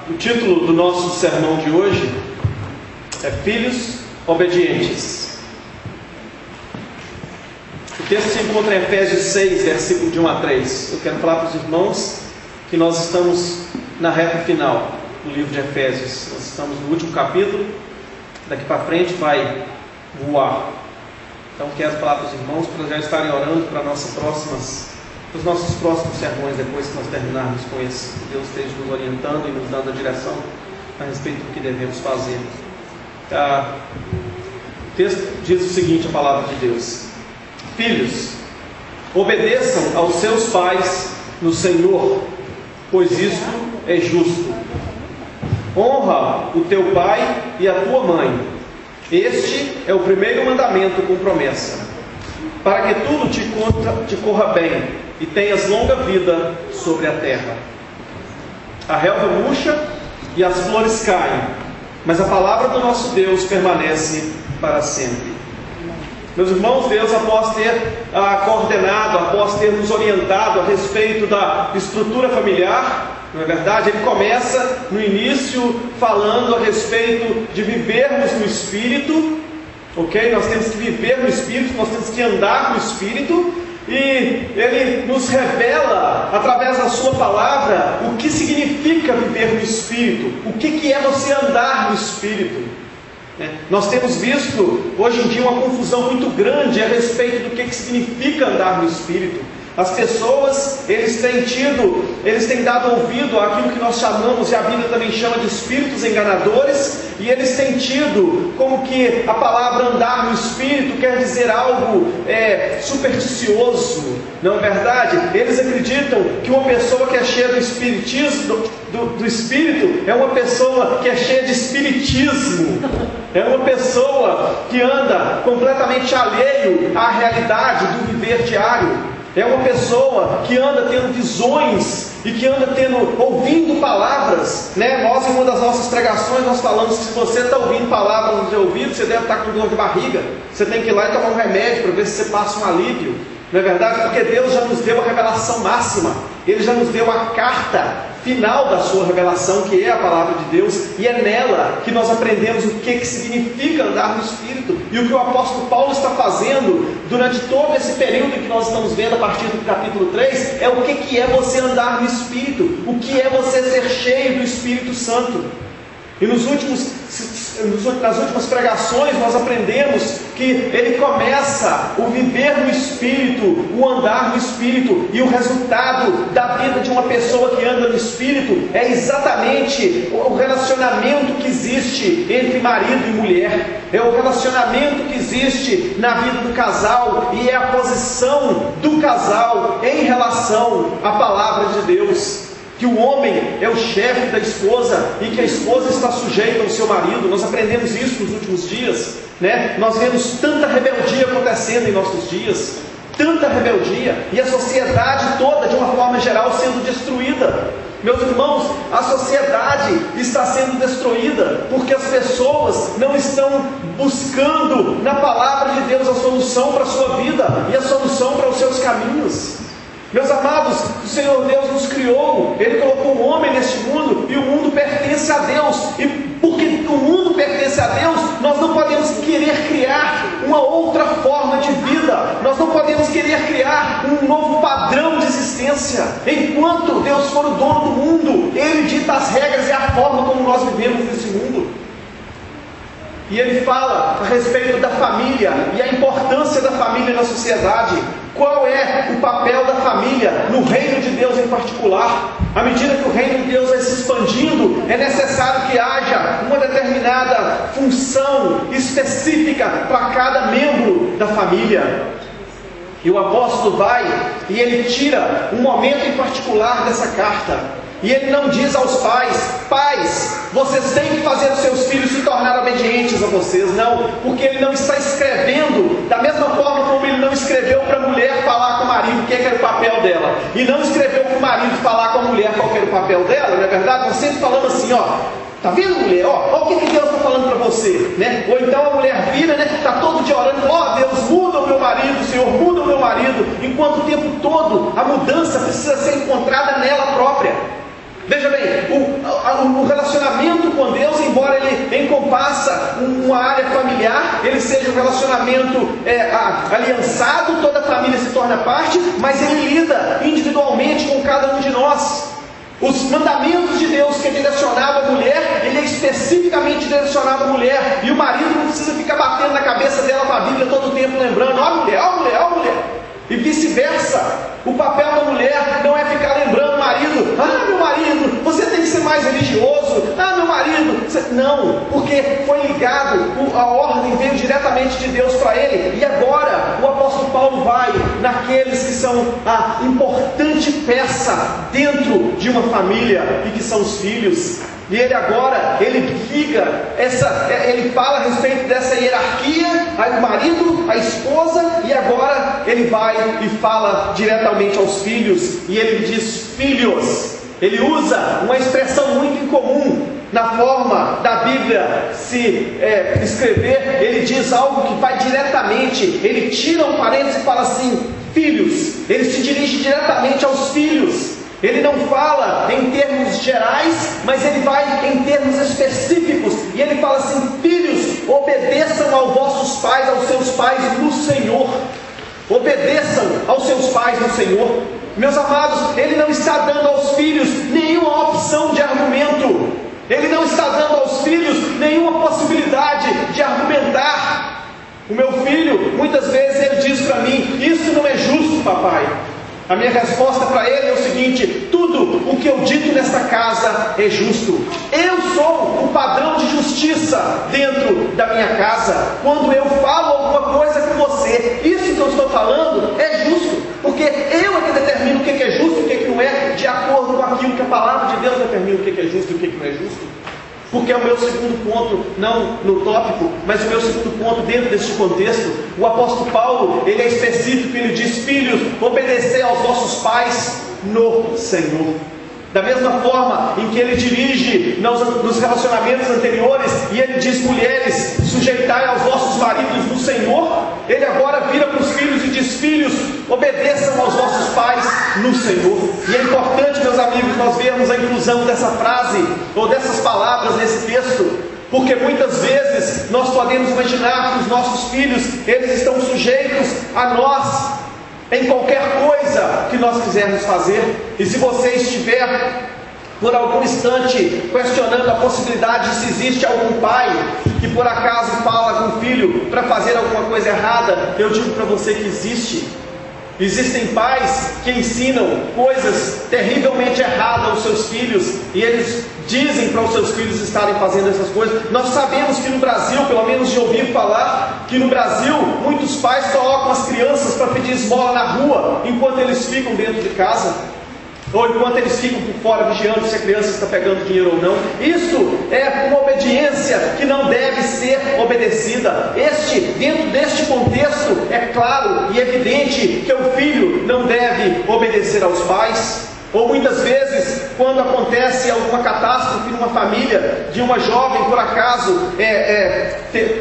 O título do nosso sermão de hoje é Filhos Obedientes. O texto se encontra em Efésios 6, versículo de 1 a 3. Eu quero falar para os irmãos que nós estamos na reta final do livro de Efésios. Nós estamos no último capítulo. Daqui para frente vai voar. Então quero falar para os irmãos para já estarem orando para os nossos próximos sermões, depois que nós terminarmos com esse. Que Deus esteja nos orientando e nos dando a direção a respeito do que devemos fazer. O texto diz o seguinte, a palavra de Deus: Filhos, obedeçam aos seus pais no Senhor, pois isto é justo. Honra o teu pai e a tua mãe. Este é o primeiro mandamento com promessa, para que tudo te corra bem e tenhas longa vida sobre a terra. A relva murcha e as flores caem, mas a palavra do nosso Deus permanece para sempre. Meus irmãos, Deus, após ter coordenado, após ter nos orientado a respeito da estrutura familiar, não é verdade? Ele começa no início falando a respeito de vivermos no Espírito, ok? Nós temos que viver no Espírito, nós temos que andar no Espírito. E Ele nos revela, através da sua palavra, o que significa viver no Espírito, o que é você andar no Espírito. Nós temos visto, hoje em dia, uma confusão muito grande a respeito do que significa andar no Espírito. As pessoas, eles têm dado ouvido àquilo que nós chamamos, e a Bíblia também chama de espíritos enganadores, e eles têm tido como que a palavra andar no Espírito quer dizer algo supersticioso, não é verdade? Eles acreditam que uma pessoa que é cheia do espiritismo, do Espírito, é uma pessoa que é cheia de espiritismo, é uma pessoa que anda completamente alheio à realidade do viver diário. É uma pessoa que anda tendo visões e que anda ouvindo palavras, Nós, em uma das nossas pregações, nós falamos que se você está ouvindo palavras no seu ouvido, você deve estar com dor de barriga. Você tem que ir lá e tomar um remédio para ver se você passa um alívio. Não é verdade? Porque Deus já nos deu a revelação máxima. Ele já nos deu a carta final da sua revelação, que é a palavra de Deus, e é nela que nós aprendemos o que significa andar no Espírito. E o que o apóstolo Paulo está fazendo durante todo esse período que nós estamos vendo a partir do capítulo 3, é o que é você andar no Espírito, o que é você ser cheio do Espírito Santo. E nas últimas pregações nós aprendemos que ele começa o viver no Espírito, o andar no Espírito, e o resultado da vida de uma pessoa que anda no Espírito é exatamente o relacionamento que existe entre marido e mulher, é o relacionamento que existe na vida do casal, e é a posição do casal em relação à palavra de Deus. Que o homem é o chefe da esposa e que a esposa está sujeita ao seu marido. Nós aprendemos isso nos últimos dias, Nós vemos tanta rebeldia acontecendo em nossos dias, tanta rebeldia, e a sociedade toda, de uma forma geral, sendo destruída. Meus irmãos, a sociedade está sendo destruída porque as pessoas não estão buscando na palavra de Deus a solução para a sua vida e a solução para os seus caminhos. Meus amados, o Senhor Deus nos criou, Ele colocou o homem neste mundo, e o mundo pertence a Deus, e porque o mundo pertence a Deus, nós não podemos querer criar uma outra forma de vida, nós não podemos querer criar um novo padrão de existência. Enquanto Deus for o dono do mundo, Ele dita as regras e a forma como nós vivemos nesse mundo. E Ele fala a respeito da família e a importância da família na sociedade. Qual é o papel da família no reino de Deus em particular? À medida que o reino de Deus vai se expandindo, é necessário que haja uma determinada função específica para cada membro da família. E o apóstolo vai e ele tira um momento em particular dessa carta. E ele não diz aos pais, vocês têm que fazer os seus filhos se tornar obedientes a vocês. Não, porque ele não está escrevendo da mesma forma como ele não escreveu para a mulher falar com o marido o que era o papel dela, e não escreveu para o marido falar com a mulher qual era o papel dela, não é verdade? Nós sempre falamos assim, tá vendo, mulher? Ó o que Deus está falando para você, Ou então a mulher vira, está todo dia orando, Deus, muda o meu marido, Senhor, muda o meu marido, enquanto o tempo todo a mudança precisa ser encontrada nela própria. Veja bem, o relacionamento com Deus, embora ele encompasse uma área familiar, ele seja um relacionamento aliançado, toda a família se torna parte, mas ele lida individualmente com cada um de nós. Os mandamentos de Deus que é direcionado à mulher, ele é especificamente direcionado à mulher, e o marido não precisa ficar batendo na cabeça dela com a Bíblia todo o tempo, lembrando, ó mulher, ó mulher, ó mulher. E vice-versa. O papel da mulher não é ficar lembrando o marido, meu marido, você tem que ser mais religioso, meu marido, não, porque foi ligado, a ordem veio diretamente de Deus para ele. E agora o apóstolo Paulo vai naqueles que são a importante peça dentro de uma família, e que são os filhos. E ele agora, ele liga ele fala a respeito dessa hierarquia, o marido, a esposa, e agora ele vai e fala diretamente aos filhos, e ele diz filhos. Ele usa uma expressão muito incomum na forma da Bíblia se escrever. Ele diz algo que vai diretamente, ele tira um parênteses e fala assim, filhos. Ele se dirige diretamente aos filhos. Ele não fala em termos gerais, mas ele vai em termos específicos. E ele fala assim, filhos, obedeçam aos vossos pais, aos seus pais no Senhor. Obedeçam aos seus pais no Senhor. Meus amados, ele não está dando aos filhos nenhuma opção de argumento. Ele não está dando aos filhos nenhuma possibilidade de argumentar. O meu filho, muitas vezes ele diz para mim, isso não é justo, papai. A minha resposta para ele é o seguinte, tudo o que eu dito nesta casa é justo. Eu sou o padrão de justiça dentro da minha casa. Quando eu falo alguma coisa com você, isso que eu estou falando é justo, porque eu é que determino o que é justo e o que não é, de acordo com aquilo que a palavra de Deus determina o que é justo e o que não é justo. Porque é o meu segundo ponto, não no tópico, mas o meu segundo ponto dentro deste contexto. O apóstolo Paulo, ele é específico, ele diz, filhos, obedecei aos vossos pais no Senhor. Da mesma forma em que ele dirige nos relacionamentos anteriores, e ele diz, mulheres, sujeitai aos vossos maridos no Senhor, ele agora vira para os filhos e diz, filhos, obedeçam aos vossos pais no Senhor. E é importante, meus amigos, nós vermos a inclusão dessa frase, ou dessas palavras nesse texto, porque muitas vezes nós podemos imaginar que os nossos filhos, eles estão sujeitos a nós, em qualquer coisa que nós quisermos fazer. E se você estiver por algum instante questionando a possibilidade de se existe algum pai que por acaso fala com o filho para fazer alguma coisa errada, eu digo para você que existe. Existem pais que ensinam coisas terrivelmente erradas aos seus filhos, e eles dizem para os seus filhos estarem fazendo essas coisas. Nós sabemos que no Brasil, pelo menos de ouvir falar, que no Brasil muitos pais colocam as crianças para pedir esmola na rua, enquanto eles ficam dentro de casa, ou enquanto eles ficam por fora vigiando se a criança está pegando dinheiro ou não. Isso é uma obediência que não deve ser obedecida. Dentro deste contexto, é claro e evidente que o filho não deve obedecer aos pais. Ou muitas vezes, quando acontece alguma catástrofe numa família, de uma jovem por acaso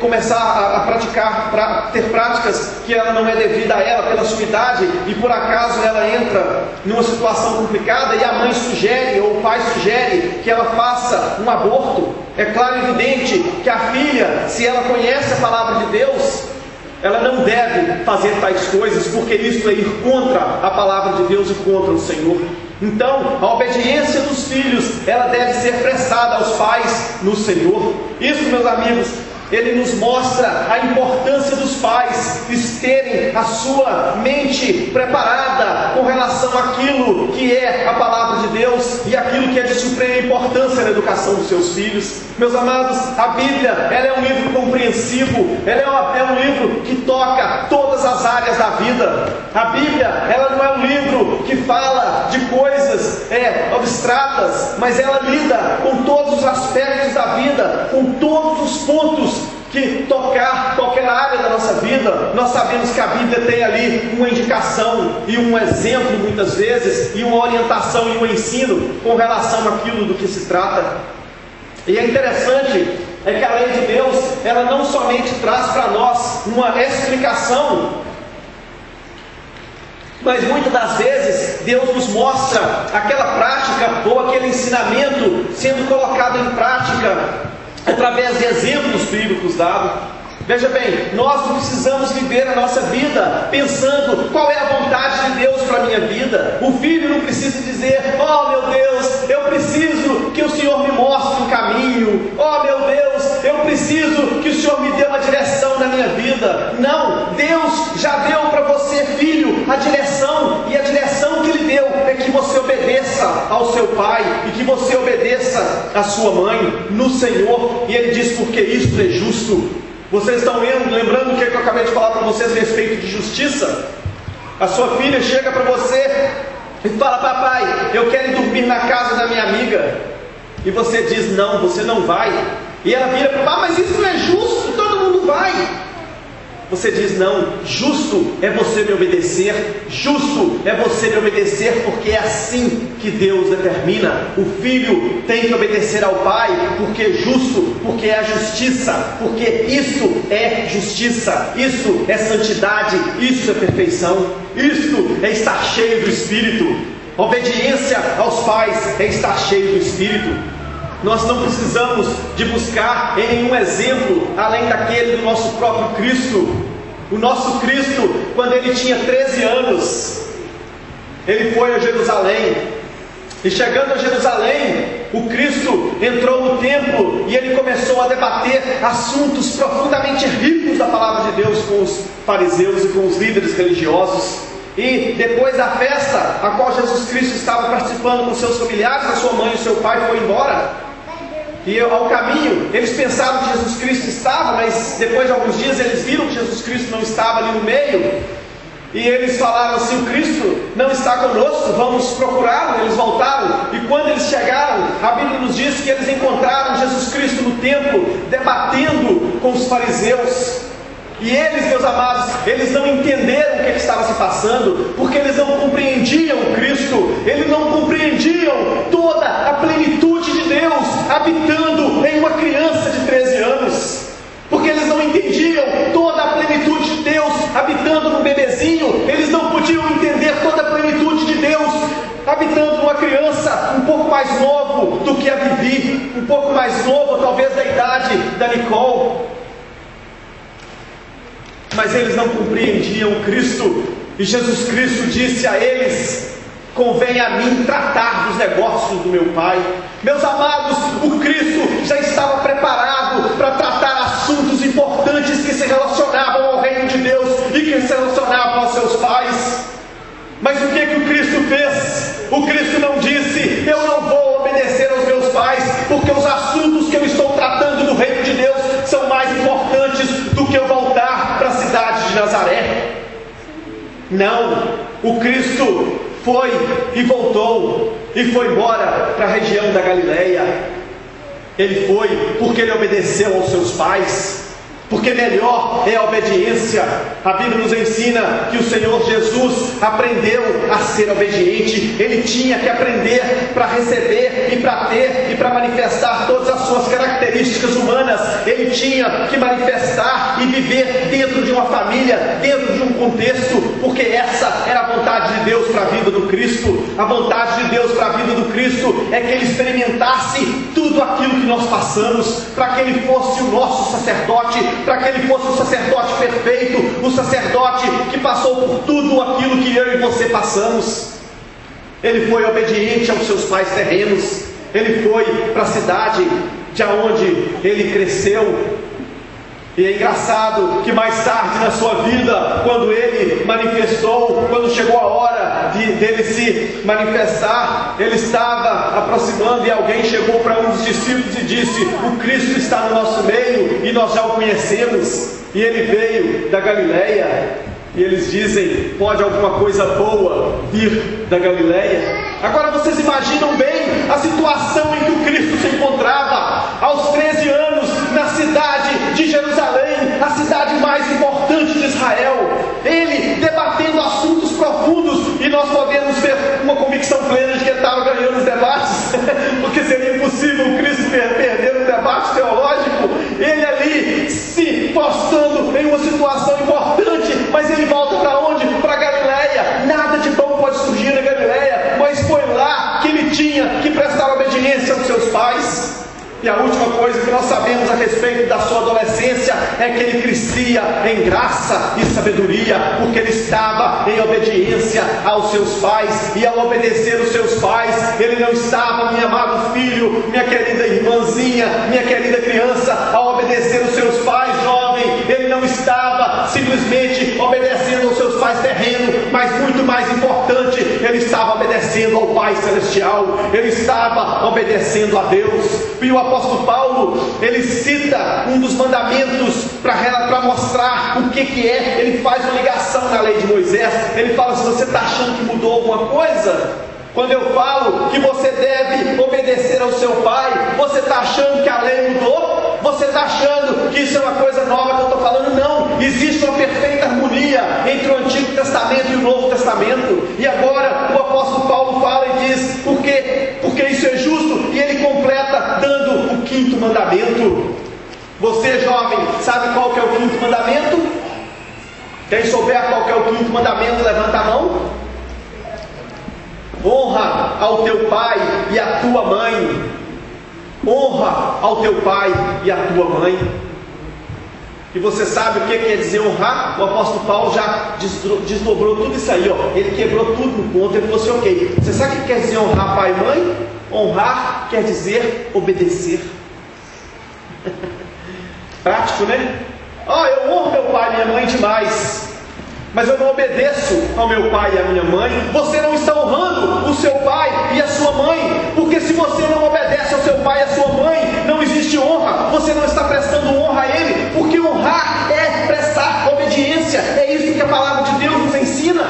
começar a ter práticas que ela não é devida a ela pela sua idade, e por acaso ela entra numa situação complicada e a mãe sugere ou o pai sugere que ela faça um aborto, é claro e evidente que a filha, se ela conhece a palavra de Deus, ela não deve fazer tais coisas, porque isso é ir contra a palavra de Deus e contra o Senhor. Então, a obediência dos filhos, ela deve ser prestada aos pais no Senhor. Isso, meus amigos, ele nos mostra a importância dos pais terem a sua mente preparada com relação àquilo que é a palavra de Deus e aquilo que é de suprema importância na educação dos seus filhos. Meus amados, a Bíblia, ela é um livro compreensivo, ela é um livro que toca todas as áreas da vida. A Bíblia, ela não é um livro que fala de coisas abstratas, mas ela lida com todos os aspectos da vida, com todos os pontos que tocar qualquer área da nossa vida. Nós sabemos que a Bíblia tem ali uma indicação e um exemplo muitas vezes, e uma orientação e um ensino com relação àquilo do que se trata. E é interessante que a lei de Deus, ela não somente traz para nós uma explicação Mas muitas das vezes Deus nos mostra aquela prática ou aquele ensinamento sendo colocado em prática através de exemplos bíblicos dados. Veja bem, nós não precisamos viver a nossa vida pensando qual é a vontade de Deus para a minha vida. O filho não precisa dizer: oh meu Deus, eu preciso que o Senhor me mostre um caminho. Oh meu Deus, eu preciso que o Senhor me dê uma direção na minha vida. Não, Deus já deu para você, filho, a direção. E a direção que Ele deu é que você obedeça ao seu pai e que você obedeça à sua mãe no Senhor. E Ele diz: porque isto é justo. Vocês estão lembrando o que eu acabei de falar para vocês a respeito de justiça? A sua filha chega para você e fala: papai, eu quero ir dormir na casa da minha amiga. E você diz: não, você não vai. E ela vira para: ah, mas isso não é justo, todo mundo vai. Você diz: não, justo é você me obedecer. Justo é você me obedecer, porque é assim que Deus determina. O filho tem que obedecer ao pai, porque é justo, porque é a justiça, porque isso é justiça, isso é santidade, isso é perfeição, isso é estar cheio do Espírito. Obediência aos pais é estar cheio do Espírito. Nós não precisamos de buscar em nenhum exemplo além daquele do nosso próprio Cristo. O nosso Cristo, quando Ele tinha 13 anos, Ele foi a Jerusalém. E chegando a Jerusalém, o Cristo entrou no templo e Ele começou a debater assuntos profundamente ricos da palavra de Deus com os fariseus e com os líderes religiosos. E depois da festa, a qual Jesus Cristo estava participando com seus familiares, a sua mãe e o seu pai foi embora. E ao caminho, eles pensaram que Jesus Cristo estava, mas depois de alguns dias eles viram que Jesus Cristo não estava ali no meio. E eles falaram assim: o Cristo não está conosco, vamos procurá-lo. Eles voltaram, e quando eles chegaram, a Bíblia nos diz que eles encontraram Jesus Cristo no templo, debatendo com os fariseus. E eles, meus amados, eles não entenderam o que estava se passando, porque eles não compreendiam Cristo, eles não compreendiam toda a plenitude de Deus habitando em uma criança de 13 anos, porque eles não entendiam toda a plenitude de Deus habitando num bebezinho, eles não podiam entender toda a plenitude de Deus habitando numa criança um pouco mais novo do que a Vivi, um pouco mais novo talvez da idade da Nicole. Mas eles não compreendiam Cristo, e Jesus Cristo disse a eles: convém a mim tratar dos negócios do meu Pai. Meus amados, o Cristo já estava preparado para tratar assuntos importantes que se relacionavam ao reino de Deus e que se relacionavam aos seus pais. Mas o que o Cristo fez? O Cristo não disse: eu não vou obedecer aos meus pais, porque os assuntos que eu estou tratando do reino de Deus são mais importantes do que eu voltar para a cidade de Nazaré. Não, o Cristo foi e voltou e foi embora para a região da Galileia. Ele foi porque ele obedeceu aos seus pais, porque melhor é a obediência. A Bíblia nos ensina que o Senhor Jesus aprendeu a ser obediente. Ele tinha que aprender para receber e para ter e para manifestar todas as suas características humanas. Ele tinha que manifestar e viver dentro de uma família, dentro de um contexto, porque essa era a vontade de Deus para a vida do Cristo. A vontade de Deus para a vida do Cristo é que Ele experimentasse tudo aquilo que nós passamos, para que Ele fosse o nosso sacerdote, para que Ele fosse o sacerdote perfeito, o sacerdote que passou por tudo aquilo que eu e você passamos. Ele foi obediente aos seus pais terrenos, ele foi para a cidade de onde ele cresceu. E é engraçado que mais tarde na sua vida, quando ele manifestou, quando chegou a hora dele se manifestar, ele estava aproximando e alguém chegou para um dos discípulos e disse: o Cristo está no nosso meio e nós já o conhecemos, e ele veio da Galileia. E eles dizem: pode alguma coisa boa vir da Galileia? Agora vocês imaginam bem a situação em que o Cristo se encontrava aos 13 anos na cidade de Jerusalém, a cidade mais importante de Israel. Ele debatendo assuntos profundos, e nós podemos ter uma convicção plena de que ele estava ganhando os debates, porque seria impossível o Cristo perder um debate teológico. Ele ali se postando em uma situação importante, mas ele volta para onde? Para Galileia. Nada sabemos a respeito da sua adolescência é que ele crescia em graça e sabedoria, porque ele estava em obediência aos seus pais, e ao obedecer os seus pais, ele não estava, meu amado filho, minha querida irmãzinha, minha querida criança, ao obedecer os seus pais, jovem, ele não estava simplesmente obedecendo aos seus pais terrenos, mas muito mais importante, ele estava obedecendo ao Pai Celestial, ele estava obedecendo a Deus. E o apóstolo Paulo, ele cita um dos mandamentos para mostrar o que é. Ele faz uma ligação na lei de Moisés. Ele fala: se você está achando que mudou alguma coisa, quando eu falo que você deve obedecer ao seu pai, você está achando que a lei mudou? Você está achando que isso é uma coisa nova que eu estou falando? Não, existe uma perfeita harmonia entre o Antigo Testamento e o Novo Testamento. E agora o apóstolo Paulo fala e diz: por quê? Porque isso é justo. E ele completa dando o 5º mandamento. Você, jovem, sabe qual que é o 5º mandamento? Quem souber qual que é o 5º mandamento, levanta a mão. Honra ao teu pai e à tua mãe. Honra ao teu pai e à tua mãe. E você sabe o que quer dizer honrar? O apóstolo Paulo já desdobrou tudo isso aí, ó. Ele quebrou tudo no ponto. Ele falou assim: ok, você sabe o que quer dizer honrar pai e mãe? Honrar quer dizer obedecer. Prático, né? Eu honro meu pai e minha mãe demais, mas eu não obedeço ao meu pai e à minha mãe. Você não está honrando o seu pai e a sua mãe, porque se você não obedece ao seu pai e à sua mãe, não existe honra. Você não está prestando honra a ele, porque honrar é prestar obediência. É isso que a palavra de Deus nos ensina.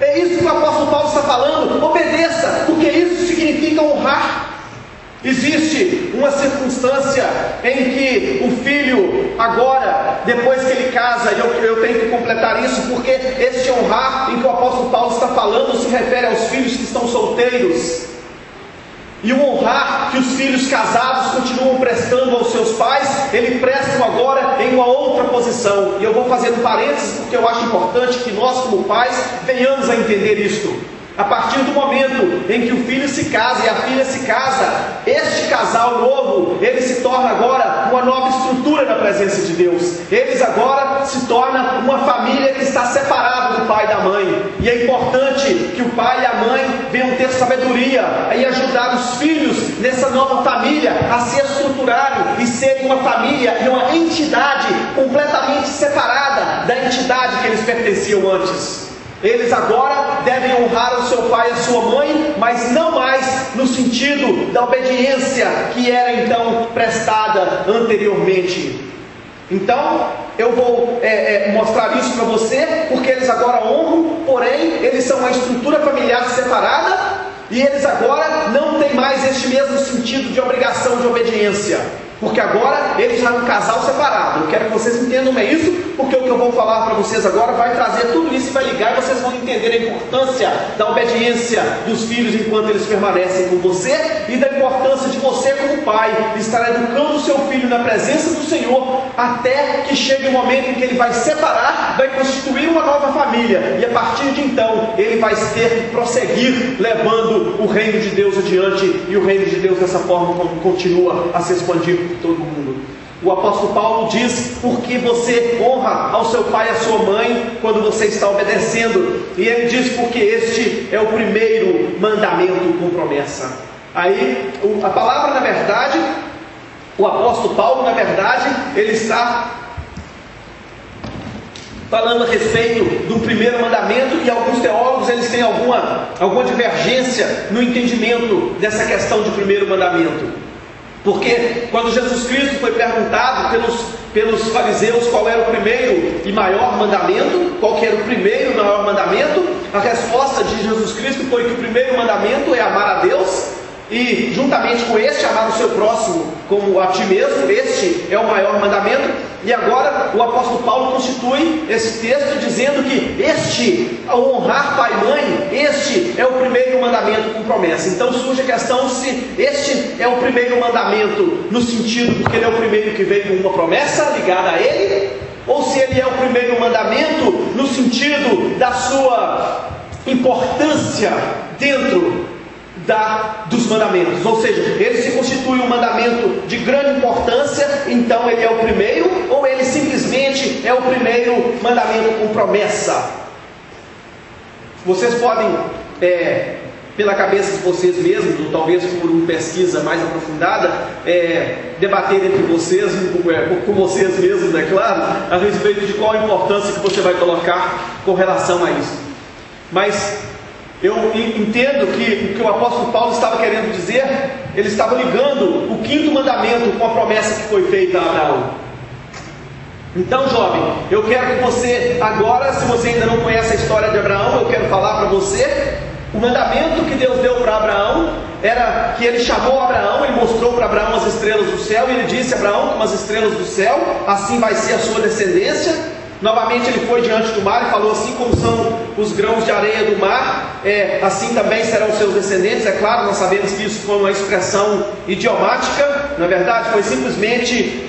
É isso que o apóstolo Paulo está falando. Obedeça, porque isso significa honrar. Existe uma circunstância em que o filho, agora, depois que ele casa, e eu tenho que completar isso, porque este honrar em que o apóstolo Paulo está falando se refere aos filhos que estão solteiros. E o honrar que os filhos casados continuam prestando aos seus pais, ele presta agora em uma outra posição. E eu vou fazer um parênteses, porque eu acho importante que nós, como pais, venhamos a entender isto. A partir do momento em que o filho se casa e a filha se casa, este casal novo, ele se torna agora uma nova estrutura na presença de Deus. Eles agora se tornam uma família que está separada do pai e da mãe. E é importante que o pai e a mãe venham ter sabedoria e ajudar os filhos nessa nova família a se estruturarem e serem uma família e uma entidade completamente separada da entidade que eles pertenciam antes. Eles agora devem honrar o seu pai e a sua mãe, mas não mais no sentido da obediência que era então prestada anteriormente. Então, eu vou mostrar isso para você, porque eles agora honram, porém, eles são uma estrutura familiar separada, e eles agora não têm mais este mesmo sentido de obrigação de obediência. Porque agora eles já é um casal separado. Eu quero que vocês entendam isso, porque o que eu vou falar para vocês agora vai trazer tudo isso e vai ligar, e vocês vão entender a importância da obediência dos filhos enquanto eles permanecem com você, e da importância de você como pai estar educando o seu filho na presença do Senhor, até que chegue o momento em que ele vai separar, vai constituir uma nova família, e a partir de então ele vai ter que prosseguir levando o reino de Deus adiante, e o reino de Deus dessa forma continua a se expandir por todo mundo. O apóstolo Paulo diz: porque você honra ao seu pai e à sua mãe quando você está obedecendo. E ele diz: porque este é o primeiro mandamento com promessa. Aí a palavra, na verdade, o apóstolo Paulo, na verdade, ele está falando a respeito do primeiro mandamento, e alguns teólogos eles têm alguma divergência no entendimento dessa questão de primeiro mandamento. Porque quando Jesus Cristo foi perguntado pelos fariseus qual era o primeiro e maior mandamento, qual que era o primeiro e maior mandamento, a resposta de Jesus Cristo foi que o primeiro mandamento é amar a Deus, e juntamente com este, amar o seu próximo como a ti mesmo. Este é o maior mandamento. E agora o apóstolo Paulo constitui esse texto dizendo que este, ao honrar pai e mãe, este é o primeiro mandamento com promessa. Então surge a questão se este é o primeiro mandamento no sentido porque ele é o primeiro que veio com uma promessa ligada a ele, ou se ele é o primeiro mandamento no sentido da sua importância dentro dos mandamentos, ou seja, ele se constitui um mandamento de grande importância, então ele é o primeiro, ou ele simplesmente é o primeiro mandamento com promessa? Vocês podem, pela cabeça de vocês mesmos, ou talvez por uma pesquisa mais aprofundada, debater entre vocês, com vocês mesmos, é claro, a respeito de qual a importância que você vai colocar com relação a isso. Mas eu entendo que o que o apóstolo Paulo estava querendo dizer, ele estava ligando o quinto mandamento com a promessa que foi feita a Abraão. Então, jovem, eu quero que você agora, se você ainda não conhece a história de Abraão, eu quero falar para você. O mandamento que Deus deu para Abraão era que ele chamou Abraão, ele mostrou para Abraão as estrelas do céu, e ele disse a Abraão, como as estrelas do céu, assim vai ser a sua descendência. Novamente ele foi diante do mar e falou: assim como são os grãos de areia do mar, assim também serão os seus descendentes. É claro, nós sabemos que isso foi uma expressão idiomática, na verdade foi simplesmente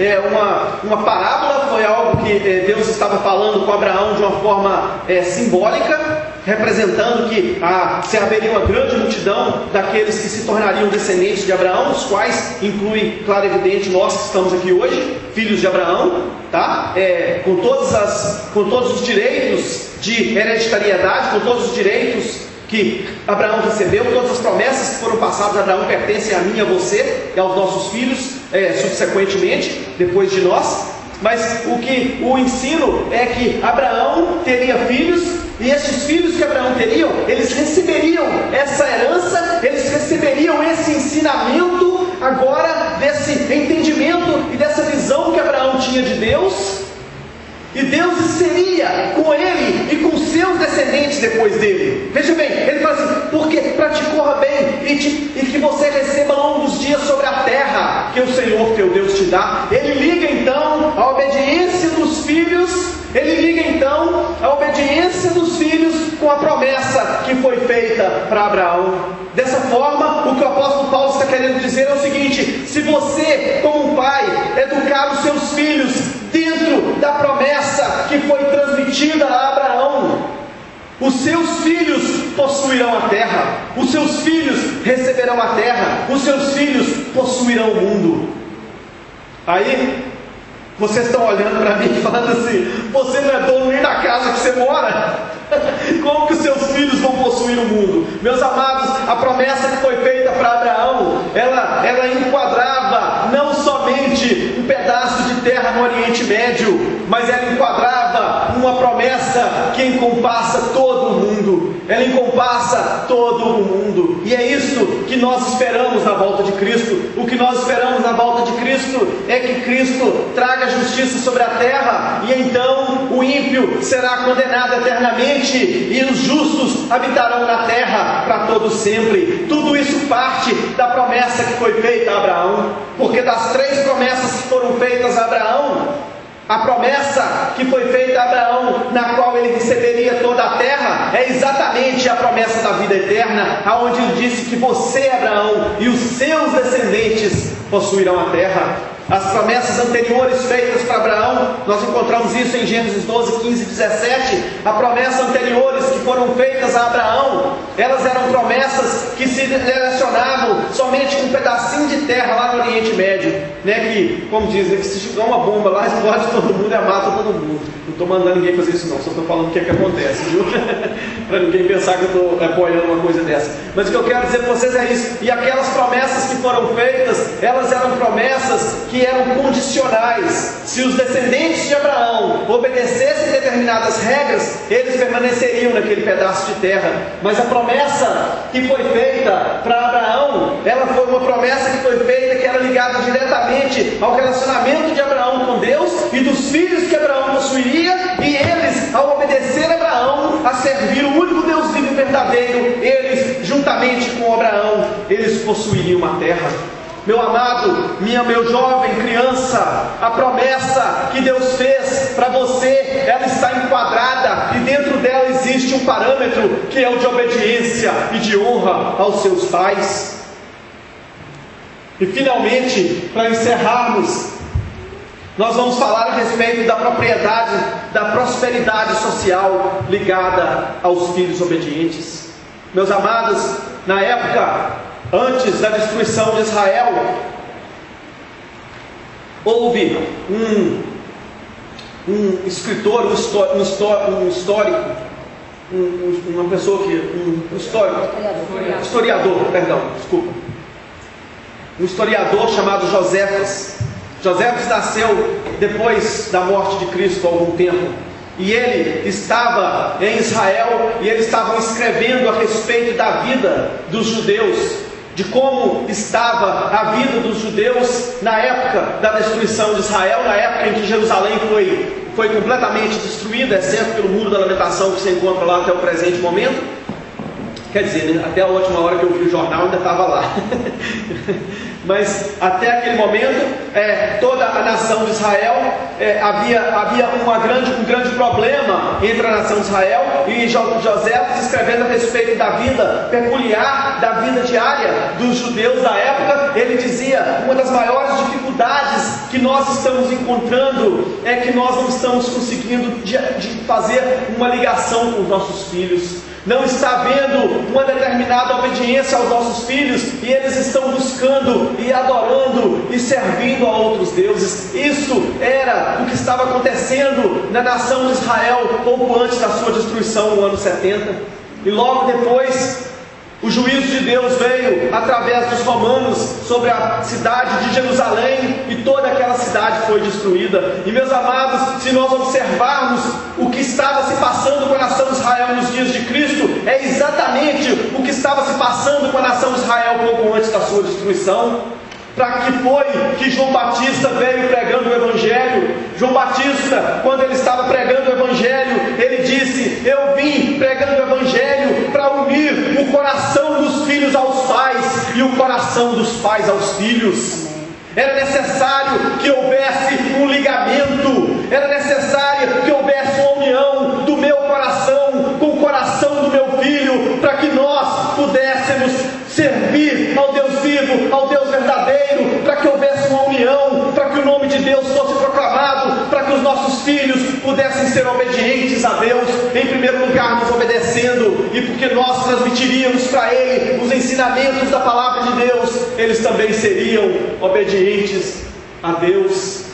uma parábola, foi algo que Deus estava falando com Abraão de uma forma simbólica, representando que se haveria uma grande multidão daqueles que se tornariam descendentes de Abraão, os quais incluem, claro e evidente, nós que estamos aqui hoje, filhos de Abraão, tá? Com todos os direitos de hereditariedade, com todos os direitos que Abraão recebeu, todas as promessas que foram passadas a Abraão pertencem a mim, a você e aos nossos filhos, subsequentemente, depois de nós. Mas o ensino é que Abraão teria filhos, e esses filhos que Abraão teriam, eles receberiam essa herança, eles receberiam esse ensinamento agora, desse entendimento e dessa visão que Abraão tinha de Deus, e Deus seria com ele e com seus descendentes depois dele. Veja bem, ele fala assim: porque para te corra bem e que você receba longos dias sobre a terra que o Senhor teu Deus te dá. Ele liga então a obediência dos filhos, com a promessa que foi feita para Abraão. Dessa forma, o que o apóstolo Paulo está querendo dizer é o seguinte: se você, como um pai, educar os seus filhos dentro da promessa que foi transmitida a Abraão, os seus filhos possuirão a terra, os seus filhos receberão a terra, os seus filhos possuirão o mundo. Aí, vocês estão olhando para mim e falando assim: você não é dono nem da casa que você mora? Como que os seus filhos vão possuir o mundo? Meus amados, a promessa que foi feita para Abraão, ela enquadrava não somente um pedaço de terra no Oriente Médio, mas ela enquadrava uma promessa que encompassa todo o mundo. Ela encompassa todo o mundo. E é isso que nós esperamos na volta de Cristo. O que nós esperamos na volta de Cristo é que Cristo traga justiça sobre a terra, e então o ímpio será condenado eternamente, e os justos habitarão na terra para todo sempre. Tudo isso parte da promessa que foi feita a Abraão, porque das 3 promessas que foram feitas a Abraão, a promessa que foi feita a Abraão, na qual ele receberia toda a terra, é exatamente a promessa da vida eterna, aonde ele disse que você, Abraão, e os seus descendentes possuirão a terra. As promessas anteriores feitas para Abraão, nós encontramos isso em Gênesis 12, 15 e 17. As promessas anteriores que foram feitas a Abraão, elas eram promessas que se relacionavam somente com um pedacinho de terra lá no Oriente Médio, que, como dizem, que se chegar uma bomba lá, explode todo mundo e mata todo mundo. Não estou mandando ninguém fazer isso não, só estou falando o que é que acontece, viu? Para ninguém pensar que eu estou apoiando uma coisa dessa. Mas o que eu quero dizer para vocês é isso. E aquelas promessas que foram feitas, elas eram promessas que eram condicionais. Se os descendentes de Abraão obedecessem determinadas regras, eles permaneceriam naquele pedaço de terra. Mas a promessa que foi feita para Abraão, ela foi uma promessa que foi feita, que era ligada diretamente ao relacionamento de Abraão com Deus e dos filhos que Abraão possuiria, e eles, ao obedecer a Abraão, a servir o único Deus vivo e verdadeiro, eles, juntamente com Abraão, eles possuiriam a terra. Meu amado, meu jovem, criança, a promessa que Deus fez para você, ela está enquadrada, e dentro dela existe um parâmetro, que é o de obediência e de honra aos seus pais. E finalmente, para encerrarmos, nós vamos falar a respeito da propriedade, da prosperidade social ligada aos filhos obedientes. Meus amados, na época antes da destruição de Israel, houve um escritor, um histórico, uma pessoa que, um historiador chamado Joséfas. Joséfas nasceu depois da morte de Cristo há algum tempo, e ele estava em Israel, e eles estavam escrevendo a respeito da vida dos judeus, de como estava a vida dos judeus na época da destruição de Israel, na época em que Jerusalém foi completamente destruída, exceto pelo Muro da Lamentação que se encontra lá até o presente momento. Quer dizer, né? Até a última hora que eu vi o jornal ainda estava lá. Mas até aquele momento, toda a nação de Israel, havia um grande problema entre a nação de Israel, e José, escrevendo a respeito da vida peculiar, da vida diária dos judeus da época, ele dizia: uma das maiores dificuldades que nós estamos encontrando é que nós não estamos conseguindo de fazer uma ligação com os nossos filhos. Não está havendo uma determinada obediência aos nossos filhos, e eles estão buscando e adorando e servindo a outros deuses. Isso era o que estava acontecendo na nação de Israel pouco antes da sua destruição no ano 70. E logo depois, o juízo de Deus veio através dos romanos sobre a cidade de Jerusalém, e toda aquela cidade foi destruída. E meus amados, se nós observarmos o que estava se passando com a nação de Israel nos dias de Cristo, é exatamente o que estava se passando com a nação de Israel pouco antes da sua destruição. Para que foi que João Batista veio pregando o Evangelho? João Batista, quando ele estava pregando o Evangelho, ele disse: eu vim pregando o Evangelho para unir o coração dos filhos aos pais e o coração dos pais aos filhos. Era necessário que houvesse um ligamento, era necessário que houvesse uma união do meu coração com o coração do meu filho, para que nós pudéssemos servir ao Deus vivo, ao Deus verdadeiro, para que houvesse uma união, para que o nome de Deus fosse proclamado, para que os nossos filhos pudessem ser obedientes a Deus, em primeiro lugar nos obedecendo, e porque nós transmitiríamos para Ele os ensinamentos da palavra de Deus, eles também seriam obedientes a Deus.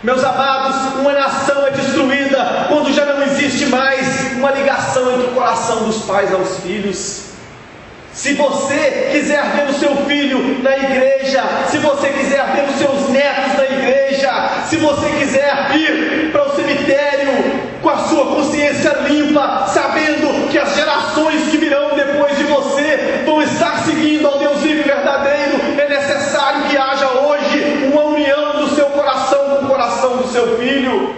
Meus amados, uma nação é destruída quando já não existe mais uma ligação entre o coração dos pais aos filhos. Se você quiser ver o seu filho na igreja, se você quiser ver os seus netos na igreja, se você quiser ir para o cemitério com a sua consciência limpa, sabendo que as gerações que virão depois de você vão estar seguindo ao Deus vivo e verdadeiro, é necessário que haja hoje uma união do seu coração com o coração do seu filho.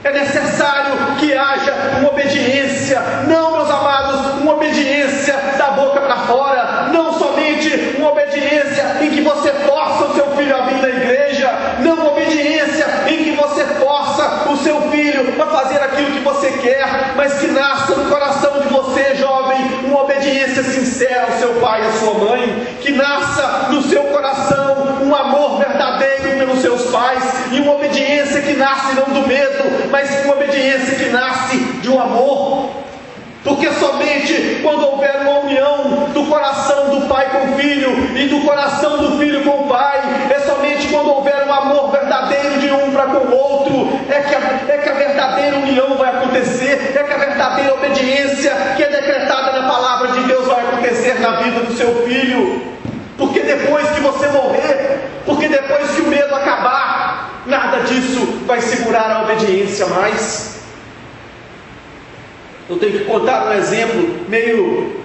É necessário que haja uma obediência, não, meus amados, uma obediência da boca para fora, não somente uma obediência em que você força o seu filho a vir na igreja, não uma obediência em que você força o seu filho a fazer aquilo que você quer, mas que nasça no coração de você, jovem, uma obediência sincera ao seu pai e à sua mãe, que nasça no seu coração um amor verdadeiro pelos seus pais, e uma obediência que nasce não do medo, mas uma obediência que nasce de um amor. Porque somente quando houver uma união do coração do pai com o filho e do coração do filho com o pai, é somente quando houver um amor verdadeiro de um para com o outro, é que a verdadeira união vai acontecer, é que a verdadeira obediência que é decretada na palavra de Deus vai acontecer na vida do seu filho. Porque depois que você morrer, porque depois que o medo acabar, nada disso vai segurar a obediência mais. Eu tenho que contar um exemplo meio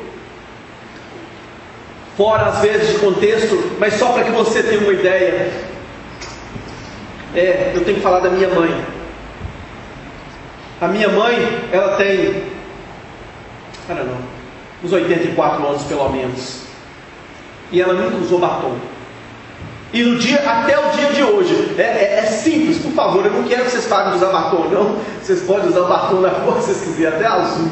fora às vezes de contexto, mas só para que você tenha uma ideia. Eu tenho que falar da minha mãe. A minha mãe, ela tem uns 84 anos pelo menos, e ela nunca usou batom. E até o dia de hoje, é simples, por favor, eu não quero que vocês parem de usar batom, não. Vocês podem usar batom na cor que vocês quiserem, até azul.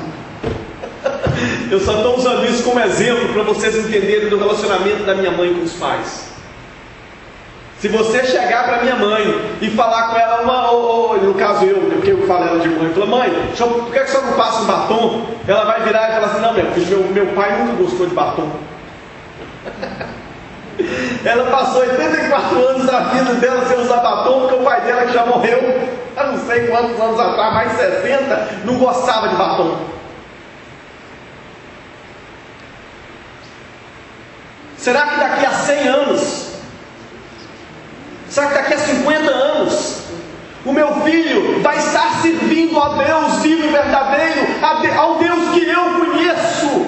Eu só estou usando isso como exemplo para vocês entenderem do relacionamento da minha mãe com os pais. Se você chegar para minha mãe e falar com ela, no caso porque eu falo ela de mãe, fala: mãe, por que você não passa um batom? Ela vai virar e falar assim: não, meu pai nunca gostou de batom. Ela passou 84 anos da vida dela sem usar batom, porque o pai dela, que já morreu há não sei quantos anos atrás, mais de 60, não gostava de batom. Será que daqui a 100 anos, será que daqui a 50 anos, o meu filho vai estar servindo a Deus vivo e verdadeiro, ao Deus que eu conheço,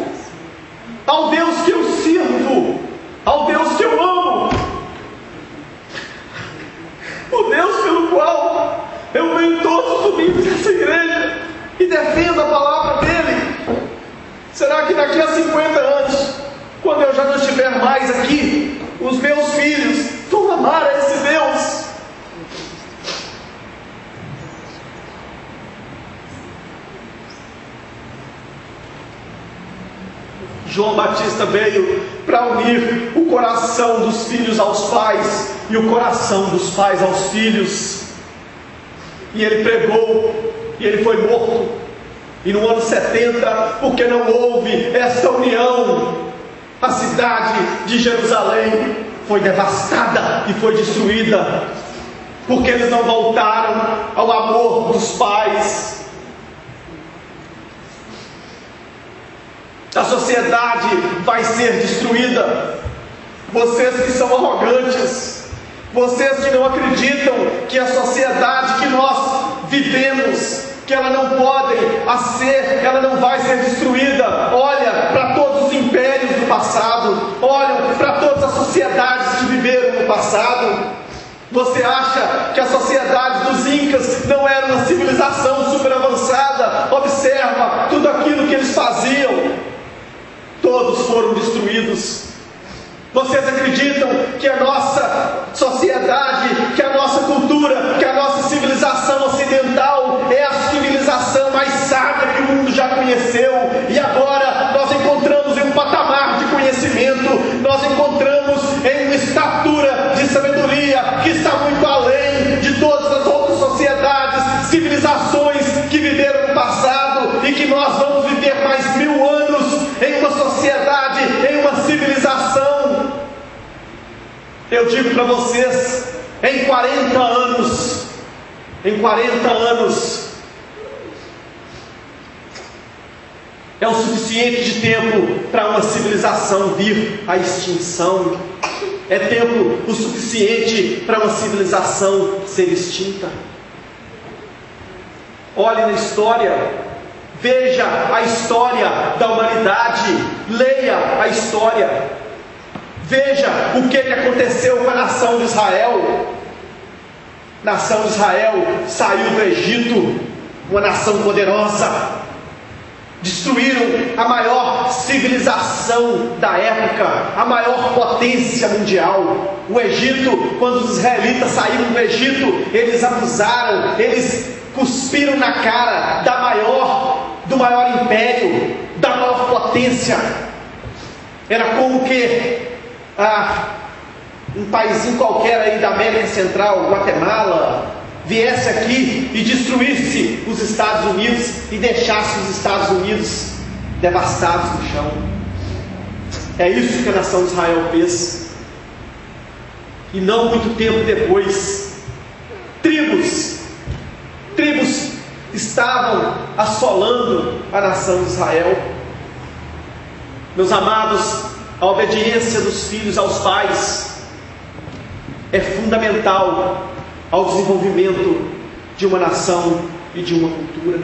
ao Deus que eu sirvo, ao Deus que eu amo, o Deus pelo qual eu venho todos os domingos nessa igreja e defendo a palavra dele? Será que daqui a 50 anos, quando eu já não estiver mais aqui, os meus filhos vão amar a esse Deus? João Batista veio para unir o coração dos filhos aos pais e o coração dos pais aos filhos. E ele pregou, e ele foi morto. E no ano 70, porque não houve esta união, a cidade de Jerusalém foi devastada e foi destruída, porque eles não voltaram ao amor dos pais. A sociedade vai ser destruída. Vocês que são arrogantes, vocês que não acreditam que a sociedade que nós vivemos, que ela não ela não vai ser destruída. Olha para todos os impérios do passado, olha para todas as sociedades que viveram no passado. Você acha que a sociedade dos Incas não era uma civilização super avançada? Observa tudo aquilo que eles faziam. Todos foram destruídos. Vocês acreditam que a nossa sociedade, que a nossa cultura, que a nossa civilização ocidental é a civilização mais sábia que o mundo já conheceu? E agora nós encontramos em um patamar de conhecimento, nós encontramos em uma estatura de sabedoria que está muito além de todas as outras sociedades, civilizações que viveram no passado, e que nós vamos viver mais 1000 anos em uma sociedade, em uma civilização. Eu digo para vocês, em 40 anos, é o suficiente de tempo para uma civilização vir à extinção. É tempo o suficiente para uma civilização ser extinta. Olhe na história, veja a história da humanidade, leia a história, veja o que aconteceu com a nação de Israel. A nação de Israel saiu do Egito, uma nação poderosa, destruíram a maior civilização da época, a maior potência mundial. O Egito, quando os israelitas saíram do Egito, eles abusaram, eles cuspiram na cara do maior império, da maior potência. Era como que um paizinho qualquer aí da América Central, Guatemala, viesse aqui e destruísse os Estados Unidos e deixasse os Estados Unidos devastados no chão. É isso que a nação de Israel fez. E não muito tempo depois, tribos estavam assolando a nação de Israel. Meus amados, a obediência dos filhos aos pais é fundamental ao desenvolvimento de uma nação e de uma cultura.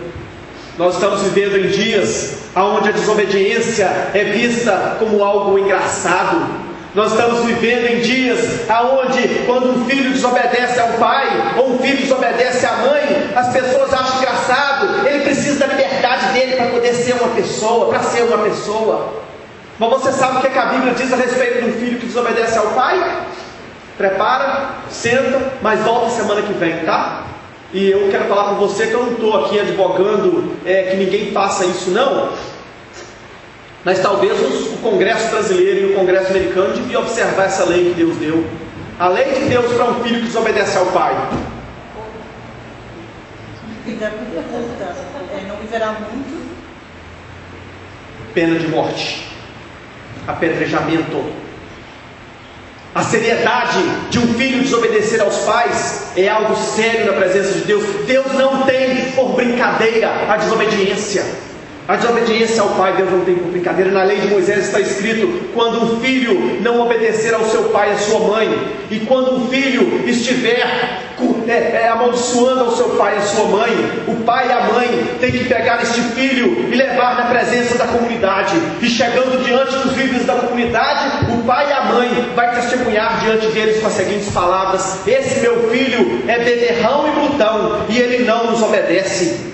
Nós estamos vivendo em dias onde a desobediência é vista como algo engraçado. Nós estamos vivendo em dias onde, quando um filho desobedece ao pai, ou um filho desobedece à mãe, as pessoas acham engraçado. Ele precisa da liberdade dele para poder ser uma pessoa, para ser uma pessoa. Mas você sabe o que a Bíblia diz a respeito de um filho que desobedece ao pai? Prepara, senta, mas volta semana que vem, tá? E eu quero falar com você que eu não estou aqui advogando que ninguém faça isso, não. Mas talvez o Congresso brasileiro e o Congresso americano deviam observar essa lei que Deus deu. A lei de Deus para um filho que desobedece ao pai. Não viverá muito. Pena de morte, apedrejamento, A seriedade de um filho desobedecer aos pais é algo sério na presença de Deus. Deus não tem por brincadeira a desobediência. A desobediência ao pai, Deus não tem por brincadeira. Na lei de Moisés está escrito: quando um filho não obedecer ao seu pai e à sua mãe, e quando um filho estiver amaldiçoando ao seu pai e à sua mãe, o pai e a mãe têm que pegar este filho e levar na presença da comunidade. E chegando diante dos líderes da comunidade, o pai e a mãe vai testemunhar diante deles com as seguintes palavras: esse meu filho é beberrão e glutão, e ele não nos obedece.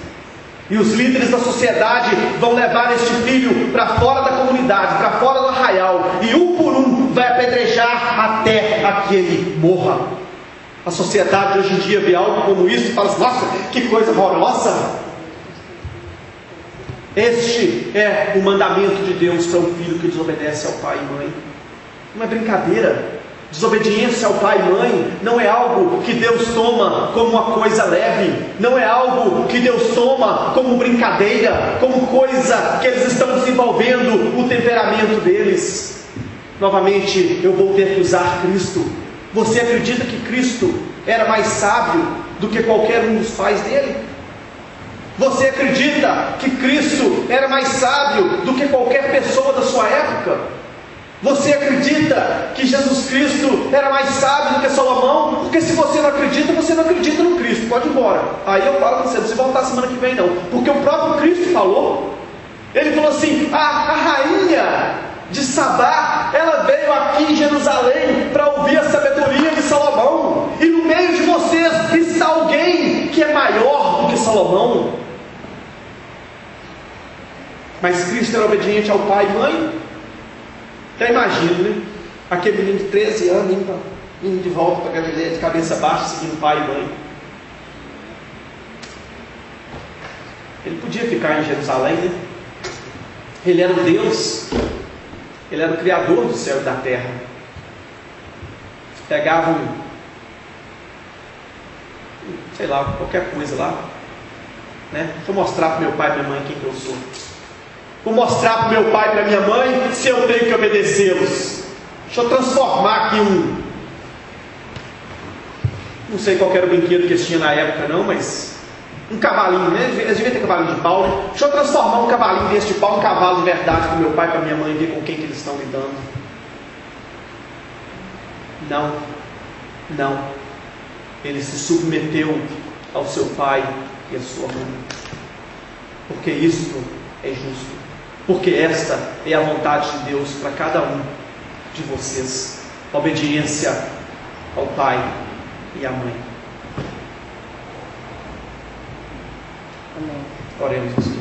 E os líderes da sociedade vão levar este filho para fora da comunidade, para fora do arraial, e um por um vai apedrejar até que ele morra. A sociedade hoje em dia vê algo como isso e fala assim: nossa, que coisa horrorosa. Este é o mandamento de Deus para um filho que desobedece ao pai e mãe. Não é brincadeira. Desobediência ao pai e mãe não é algo que Deus toma como uma coisa leve, não é algo que Deus toma como brincadeira, como coisa que eles estão desenvolvendo o temperamento deles. Novamente eu vou ter que usar Cristo. Você acredita que Cristo era mais sábio do que qualquer um dos pais dele? Você acredita que Cristo era mais sábio do que qualquer pessoa da sua época? Você acredita que Jesus Cristo era mais sábio do que Salomão? Porque se você não acredita, você não acredita no Cristo. Pode ir embora. Aí eu falo com você, não se voltar semana que vem não. Porque o próprio Cristo falou. Ele falou assim: a rainha de Sabá, ela veio aqui em Jerusalém para ouvir a sabedoria de Salomão. E no meio de vocês está alguém que é maior do que Salomão. Mas Cristo era obediente ao pai e mãe? Já imagino, né? Aquele menino de 13 anos indo de volta para Galileia de cabeça baixa, seguindo pai e mãe. Ele podia ficar em Jerusalém, né? Ele era o Deus, ele era o Criador do céu e da terra. Pegavam, sei lá, qualquer coisa lá, né? Deixa eu mostrar para meu pai e minha mãe quem que eu sou. Vou mostrar para meu pai e para minha mãe se eu tenho que obedecê-los. Deixa eu transformar aqui não sei qual era o brinquedo que eles tinham na época não, mas um cavalinho, né? Eles deviam ter cavalinho de pau, né? Deixa eu transformar um cavalinho desse de pau, um cavalo de verdade, para meu pai e para minha mãe ver com quem que eles estão lidando. Não. Ele se submeteu ao seu pai e à sua mãe. Porque isto é justo. Porque esta é a vontade de Deus para cada um de vocês. Obediência ao pai e à mãe. Amém. Oremos.